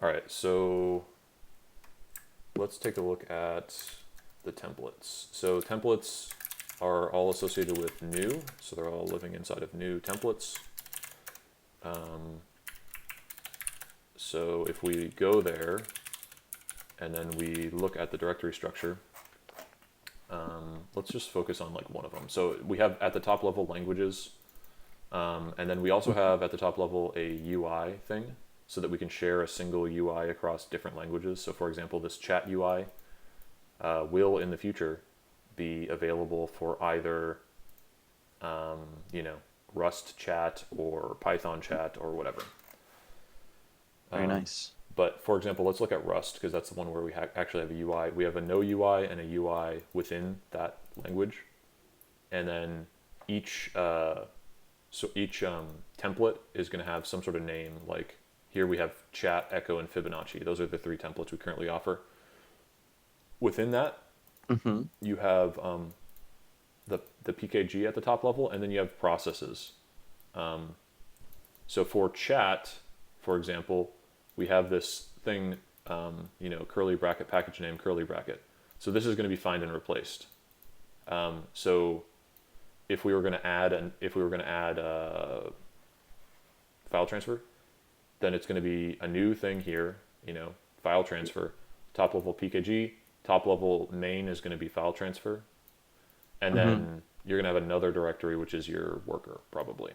All right, so let's take a look at the templates. So templates are all associated with new, so they're all living inside of new templates. So if we go there and then we look at the directory structure, let's just focus on like one of them. So we have at the top level languages, and then we also have at the top level a UI thing so that we can share a single UI across different languages. So for example, this chat UI will in the future be available for either, you know, Rust chat or Python chat or whatever. Very nice. But for example, let's look at Rust because that's the one where we actually have a UI. We have a no UI and a UI within that language, and then each each template is going to have some sort of name. Like here we have chat, echo, and Fibonacci. Those are the three templates we currently offer. Within that, Mm-hmm. you have the PKG at the top level, and then you have processes. So for chat, for example, we have this thing, you know, curly bracket package name curly bracket. So this is going to be find and replaced. So if we were going to add file transfer, then it's going to be a new thing here, you know, file transfer, top level PKG, top level main is going to be file transfer, and Mm-hmm. then you're going to have another directory which is your worker probably.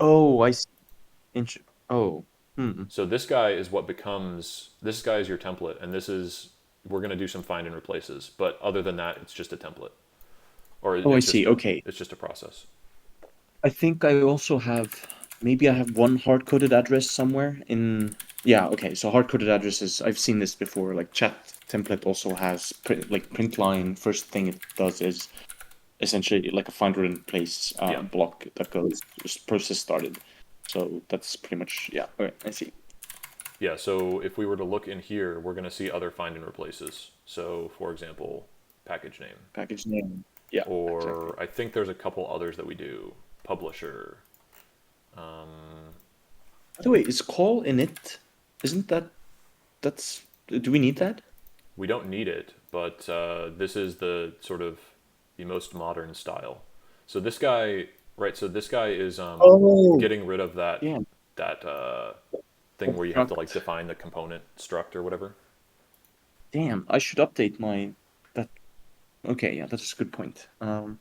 Oh, I see. Int- oh. Hmm. So this guy is what becomes, this guy is your template, and this is, we're going to do some find and replaces, but other than that, it's just a template, or Oh, I see. Okay. it's just a process. I think I also have, maybe I have one hard-coded address somewhere in, yeah, okay. So hard-coded addresses, I've seen this before. Like chat template also has like print line. First thing it does is essentially like a find and replace Yeah, block that goes just process started. So that's pretty much, yeah. Okay, I see. yeah. So if we were to look in here, we're going to see other find and replaces. So for example, package name, Package name. Yeah, exactly. or I think there's a couple others that we do. Publisher. By the way, is call init? Isn't that that's do we need that? We don't need it, but this is the sort of the most modern style. So this guy, right? So this guy is Oh, getting rid of that yeah. that thing where you have to like Construct. define the component struct or whatever. Damn, I should update my that. Okay, yeah, that's a good point. Yeah, no,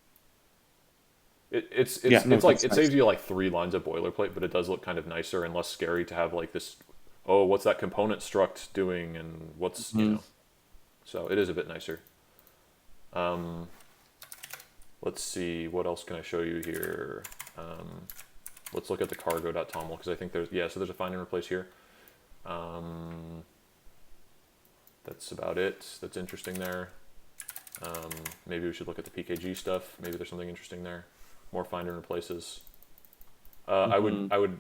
It's like that's it nice. saves you like 3 lines of boilerplate, but it does look kind of nicer and less scary to have like this. Oh, what's that component struct doing, and what's you Hmm. know? So it is a bit nicer. Let's see, what else can I show you here? Let's look at the cargo.toml because I think there's, yeah, so there's a find and replace here. That's about it. That's interesting there. Maybe we should look at the PKG stuff. Maybe there's something interesting there. More find and replaces. Hmm. I would,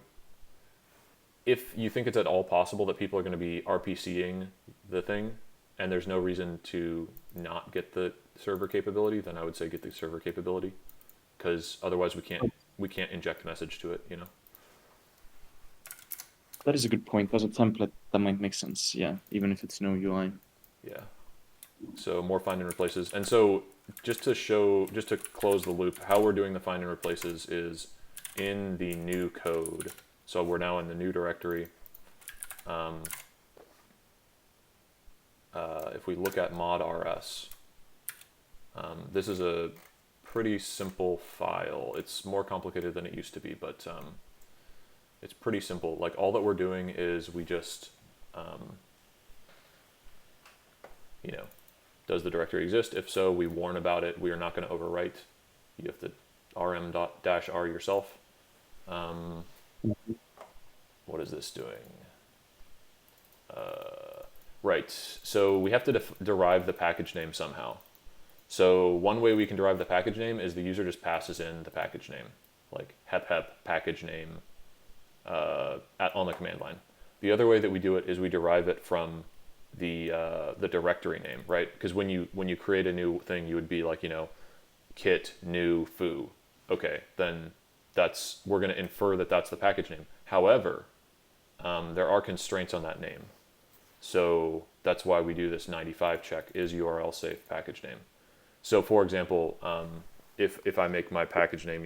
if you think it's at all possible that people are going to be RPCing the thing, and there's no reason to not get the server capability, then I would say get the server capability, because otherwise we can't inject message to it. You know. That is a good point. As a template, that might make sense. Yeah, even if it's no UI. Yeah. So more find and replaces, and so just to show, just to close the loop, how we're doing the find and replaces is in the new code. So we're now in the new directory. If we look at mod rs, this is a pretty simple file. It's more complicated than it used to be, but it's pretty simple. Like all that we're doing is we just, you know, does the directory exist? If so, we warn about it. We are not going to overwrite. You have to rm-r yourself. What is this doing? Right, so we have to derive the package name somehow. So one way we can derive the package name is the user just passes in the package name, like hep package name on the command line. The other way that we do it is we derive it from the directory name, right? Because when you create a new thing, you would be like, you know, kit new foo. Okay, then that's, we're going to infer that that's the package name. However, there are constraints on that name. So that's why we do this 95 check, is URL safe package name. So for example, if I make my package name,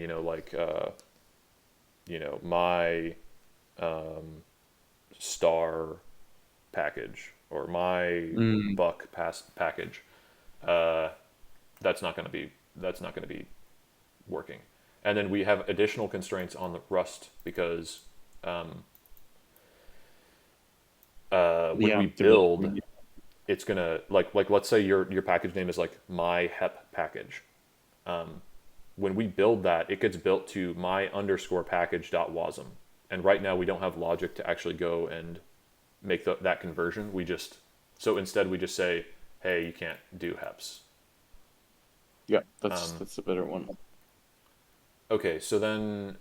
my star package or my Mm, buck pass package, uh, that's not going to be working. And then we have additional constraints on the Rust because when yeah, we build, it's gonna like let's say your package name is like my hep package. When we build that, it gets built to my underscore package dot wasm. And right now we don't have logic to actually go and make that conversion. So instead we just say, hey, you can't do heps. yeah, that's a better one. Okay, so then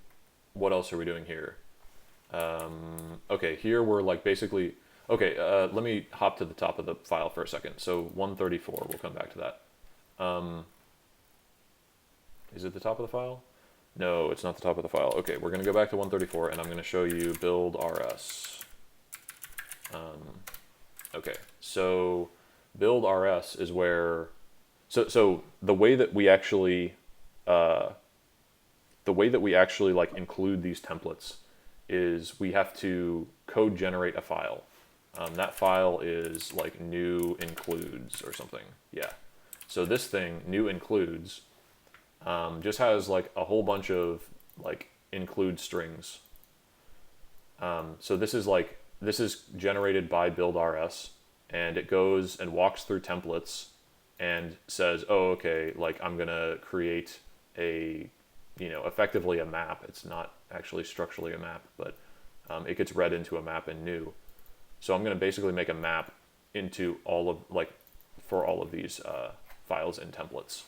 what else are we doing here? Okay, here we're like basically. Okay, let me hop to the top of the file for a second. So 134, we'll come back to that. Is it the top of the file? No, it's not the top of the file. Okay, we're going to go back to 134 and I'm going to show you build rs. Okay, so build rs is where, so the way that we actually like include these templates is we have to code generate a file. That file is like new includes or something. Yeah. So this thing, new includes, just has like a whole bunch of like include strings. So this is generated by build.rs, and it goes and walks through templates and says, oh, okay, like I'm gonna create a, effectively a map. It's not actually structurally a map, but it gets read into a map in new. So I'm gonna basically make a map into all of like for all of these files and templates.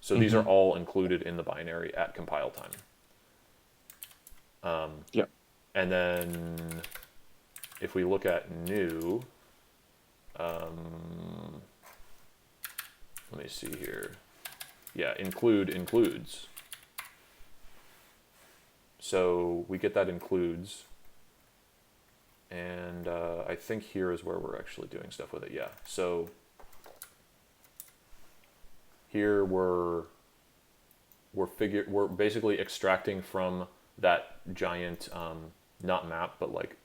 So these are Mm-hmm. all included in the binary at compile time. Yeah. And then if we look at new, let me see here. Yeah, include includes. So we get that includes, and I think here is where we're actually doing stuff with it. Yeah. So here we're basically extracting from that giant not map, but like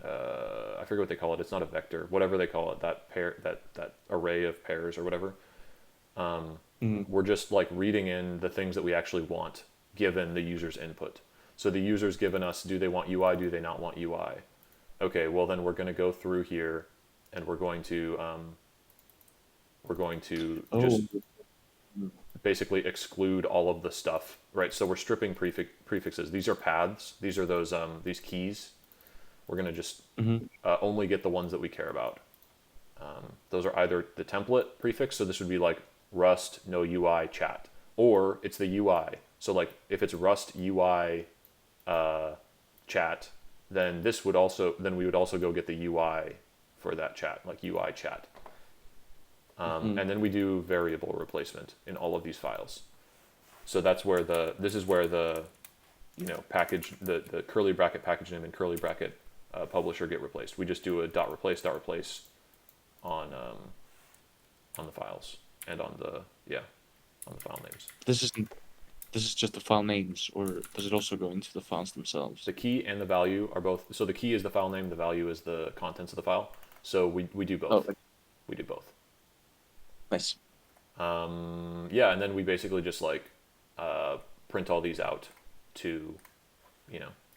I forget what they call it. It's not a vector, whatever they call it. That pair, that array of pairs or whatever. Mm-hmm. We're just like reading in the things that we actually want given the user's input. So the user's given us, do they want UI? Do they not want UI? Okay, well then we're going to go through here, and we're going to Oh, just basically exclude all of the stuff, right? So we're stripping prefixes. These are paths. These are these keys. We're going to just mm-hmm. only get the ones that we care about. Those are either the template prefix, so this would be like Rust no UI chat, or it's the UI. So like if it's Rust UI chat, then we would also go get the UI for that chat, like UI chat. Mm-hmm. And then we do variable replacement in all of these files. So that's where this is where the package, the curly bracket package name and curly bracket publisher get replaced. We just do a dot replace on the files and on the file names. This isn't. This is just the file names, or does it also go into the files themselves? The key and the value are both. So the key is the file name. The value is the contents of the file. So we do Oh, both. We do both. nice. Yeah, and then we basically just like print all these out to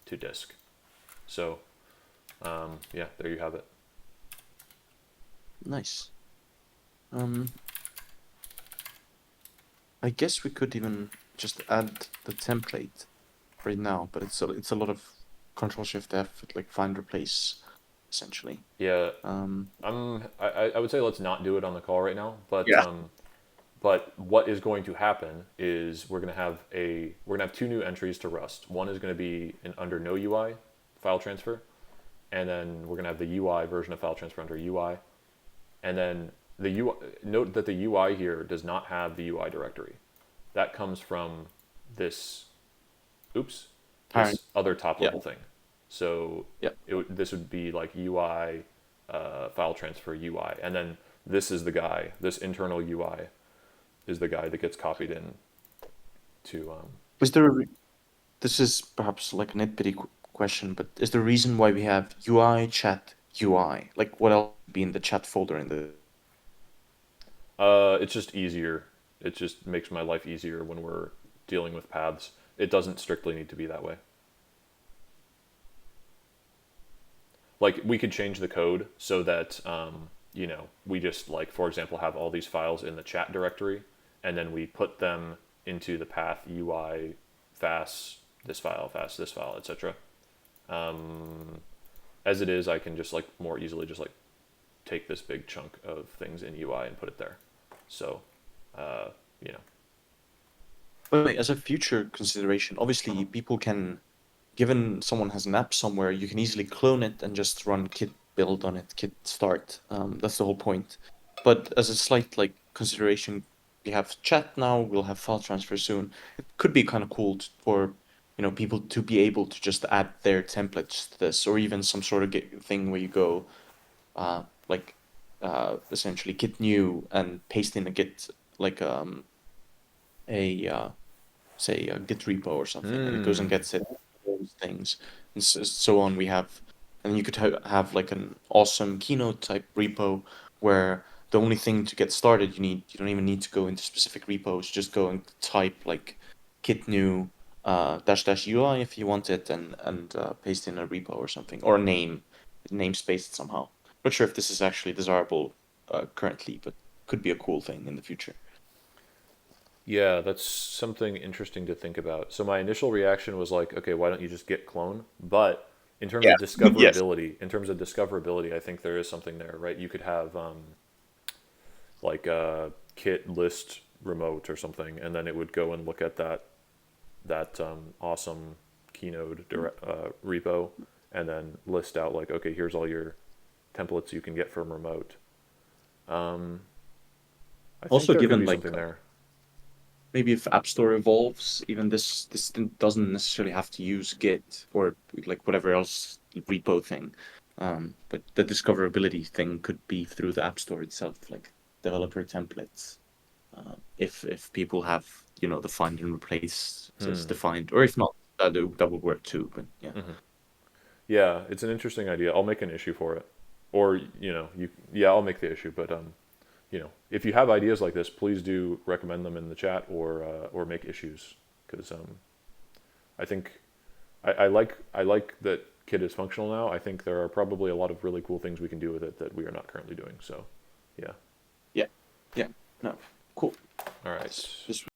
to disk. So yeah, there you have it. Nice. Um, I guess we could even just add the template right now, but it's a lot of Control Shift F, like find replace, essentially. Yeah, Um, I would say let's not do it on the call right now, Yeah. but what is going to happen is we're gonna have two new entries to Rust. One is going to be under no UI file transfer, and then we're gonna have the UI version of file transfer under UI, and then the UI. Note that the UI here does not have the UI directory. That comes from this, oops, parent. this other top Yeah. level thing. So Yeah. this would be like UI, file transfer UI, and then this is the guy. This internal UI is the guy that gets copied in to. Was there this is perhaps like a nitpicky question, but is there a reason why we have UI, chat, UI? Like, what else would be in the chat folder in the? It's just easier. It just makes my life easier when we're dealing with paths. It doesn't strictly need to be that way. Like we could change the code so that we just like for example have all these files in the chat directory, and then we put them into the path UI fast this file etc. As it is, I can just like more easily just like take this big chunk of things in UI and put it there. So uh, you know But wait, as a future consideration, obviously people can, given someone has an app somewhere, you can easily clone it and just run git build on it, git start. That's the whole point. But as a slight like consideration, we have chat now, we'll have file transfer soon. It could be kind of cool for people to be able to just add their templates to this, or even some sort of git thing where you go like essentially git new and paste in a git like a say a Git repo or something, and it goes and hmm. gets it, those things, and so on. And then you could have like an awesome Keynote type repo where the only thing to get started you don't even need to go into specific repos. Just go and type like git new dash dash UI if you want it, and paste in a repo or something, or a namespace it somehow. Not sure if this is actually desirable currently, but could be a cool thing in the future. Yeah, that's something interesting to think about. So my initial reaction was like, okay, why don't you just git clone? But Yeah. Yes. in terms of discoverability, I think there is something there, right? You could have like a kit list remote or something, and then it would go and look at that awesome Kinode repo, and then list out like, okay, here's all your templates you can get from remote. I think Also, there could given be like something there. maybe if App Store evolves, even this doesn't necessarily have to use Git or like whatever else repo thing. But the discoverability thing could be through the App Store itself, like developer templates. If people have the find and replace as Hmm. defined, or if not, that would work too. But yeah, Yeah, it's an interesting idea. I'll make an issue for it, or yeah, I'll make the issue. But if you have ideas like this, please do recommend them in the chat or make issues because I think I like that Kit is functional now. I think there are probably a lot of really cool things we can do with it that we are not currently doing. So, yeah. yeah, yeah. No, cool. All This right. this